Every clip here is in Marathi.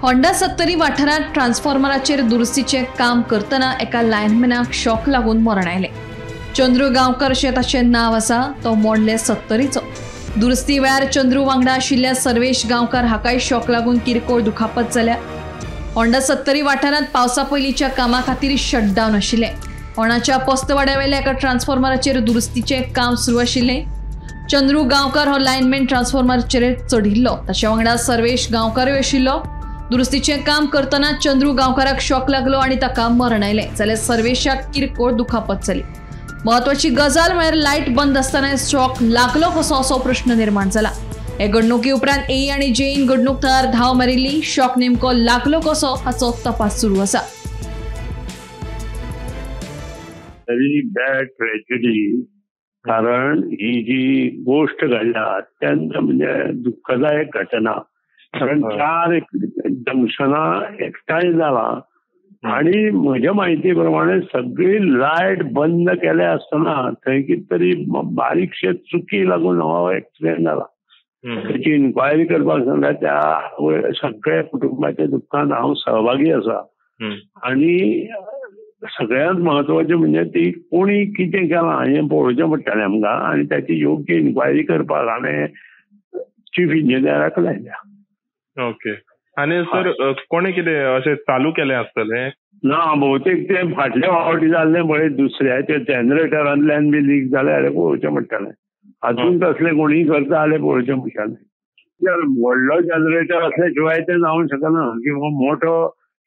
होंडा 70 वाठारात ट्रान्सफॉर्मराचेर दुरुस्तीचे काम करतना एका लायनमॅनाक शॉक लागून मरण आयले। चंद्रू गांवकर अशें ताचें नांव आसा। तो मोडले 70चो। दुरुस्ती वेळार चंद्रू वांगडा आशिल्ल्या सर्वेश गांवकार हाकाय शॉक लागून किरकोळ दुखापत जाल्या। होंडा 70 वाठारांत पावसा पयलींच्या कामा खातीर शटडावन आशिल्ले। होणाच्या पोस्तवाड्यावेल्या एका ट्रान्सफॉर्मराचेर दुरुस्तीचे काम सुरू आशिल्ले। चंद्रू गांवकर हो लायनमॅन ट्रान्सफॉर्मराचेर चढिल्लो। ताचे वांगडा सर्वेश गांवकारूय आशिल्लो। दुरुस्तीचे काम करतना चंद्रू गांवकाराक शॉक लागलो आणि ताका मरण आयलें, जाल्यार सर्वेशाक किरकोळ दुखापत जाली। महत्वाची गजाल म्हळ्यार लायट बंद आसतना शॉक लागलो कसो असो प्रश्न निर्माण जाला। हे घडणुके उपरांत ए आनी जेईन घडणूक थळार धांव मारिल्ली। शॉक नेमको लागलो कसो हाचो तपास सुरू आसा। व्हेरी बॅड ट्रॅजेडी, कारण ही जी गोष्ट घडल्या अत्यंत म्हणजे दुःखदायक घटना। कारण 4 जंक्शनां एकठांय जाला आणि म्हज्या म्हायती प्रमाणे सगळी लायट बंद केले आसतना थंय कितें तरी बारीकशे चुकी लागून हो एक्सिडेंट जाला। त्याची इन्क्वायरी करपाक सांगला। त्या सगळ्या कुटुंबाच्या दुःखान हांव सहभागी आसा। आणि सगळ्यांत महत्वाचें म्हणजे ती कोणी कितें केलां हें पळोवचें पडटलें आमकां आणि त्याची योग्य इन्क्वायरी करपाक हांवें चीफ इंजिनियराक लायल्या। ओके। आणि सर कोणी कितें अशें चालू केलें आसतलें? ना, बहुतेक ते फाटल्या फावटी जाल्लें पळय दुसऱ्याच्या जनरेटरांतल्यान बी लीक जालें जाल्यार पळोवचें पडटलें। हातूंत तसलें कोणीय करता जाल्यार पळोवचें पडटलें। व्हडलो जनरेटर असल्या शिवाय तें जावंक शकना, किंवा मोठो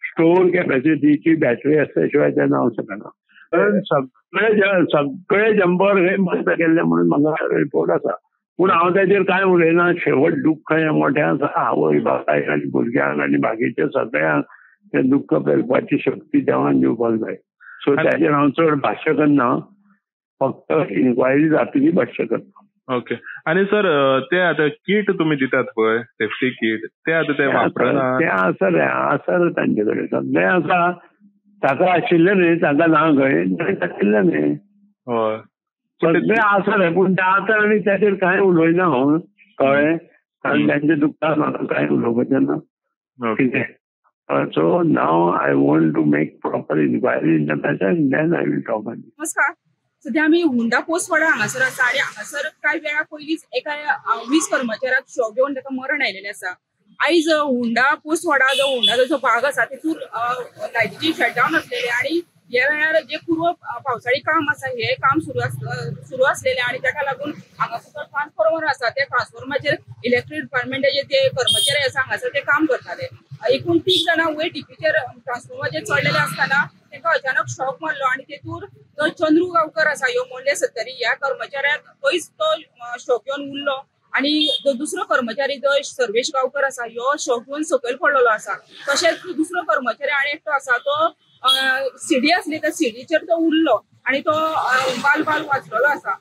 स्टोर कॅपॅसिटीची बॅटरी असल्या शिवाय तें जावंक शकना। कारण सगळे जंपर हे बंद केल्ले म्हणून म्हाका रिपोर्ट आसा। पूण हांव ताचेर कांय उलयना। शेवट दुख्ख हें मोठें आसा। आवय बापायक आनी भुरग्यांक आनी बाकीच्या सगळ्यांक तें दुख्ख पेलपाची शक्ती देवान दिवपाक जाय। सो ताचेर हांव चड भाश्य करना, फक्त इन्क्वायरी जातली भाश्य करता। ओके। आणि सर ते आता किट तुमी दितात पळय, सेफ्टी किट, ते आता ते वापरना? ते आसा रे तांचे कडेन, सगळें आसा। ताका आशिल्लें न्ही, ताका ना खंय आशिल्लें न्ही, हय सगळें आसा रे। पूण ते आतां आनी ताचेर कांय उलयना हांव, कळ्ळें? कारण तांचे दुख्खार म्हाका कांय उलोवपाचें ना। कितें so now I want to make proper inquiry in the matter and then I will talk on it. नमस्कार। सध्या आमी हुंडा पोस्टवाडा हांगासर आसा आणि हांगासर कांय वेळा पयलींच एका 20 कर्मचाऱ्याक शॉक घेवन ताका मरण आयलेलें आसा। आयज हुंडा पोस्टवाडा जो हुंडा जो भाग आसा तेतून लायटीची शटडावन आसलेले आणि ह्या वेळार जे पूर्व पावसाळी काम आसा हे काम सुरू आसलेले आणि ताका लागून हांगासर ट्रान्सफॉर्मर आसा त्या ट्रान्सफॉर्मराचेर इलेक्ट्रीक डिपार्टमेंटाचे जे कर्मचारी आसा हांगासर ते काम करताले। एकूण 30 जाणां वयर टिपीचेर ट्रान्सफॉर्मराचेर चढलेले आसतना तांकां अचानक शॉक मारलो आणि तेतून तो चंद्रू गांवकर आसा ह्यो मोडले 70 ह्या कर्मचाऱ्याक थंयच तो शॉक येवन उरलो आणि जो दुसरो कर्मचारी जो सर्वेश गांवकर आसा ह्यो शॉक येवन सकयल पडलेलो आसा। तशेंच दुसरो कर्मचारी आणि एकटो आसा तो सीडी आसली त्या सीडीचेर तो उरलो आणि तो बाल वाचलेलो आसा।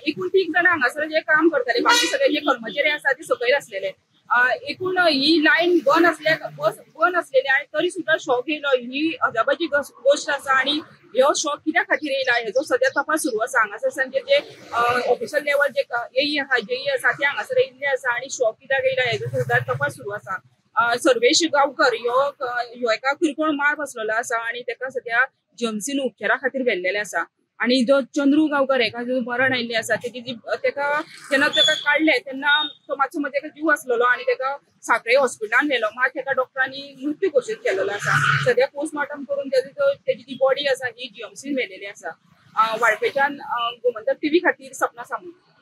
एकूण 30 जाणां हांगासर जे काम करताले, बाकी सगळे जे कर्मचारी आसा ते सकयल आसलेले। एकूण ही लायन बंद असलेली आणि तरी सुद्धा शॉक येयलो, ही अजाबाची गोष्ट आसा। आणि ह्यो शॉक कित्या खातीर येयला हेजो सध्या तपास सुरू आसा। हांगासर सांजे जे ऑफिशियल लेवल जे एई आसा जेई आसा ते हांगासर येयल्ले आसा आणि शॉक कित्याक येयला हेजो सुद्धा तपास सुरू आसा। सर्वेश गांवकर ह्यो एका किरकोळ मार बसलेलो आसा आणि ताका सध्या जीएमसीन उपचारा खातीर व्हेल्लेले आसा। आणि जो चंद्रू गांवकर हेका जो मरण आयिल्लें आसा तेका जेन्ना ताका काडले तेन्ना तो मातसो ताका जीव आसलेलो आणि ताका सांखळे हॉस्पिटलान व्हेलो, मात ताका डॉक्टरांनी मृत्यू घोशीत केलेलो आसा। सध्या पोस्टमॉर्टम करून तेजी जी बॉडी आसा ही जीएमसीन व्हेलेली आसा। वाळपेच्यान गोमंतक टीव्ही खातीर सपना सामंत।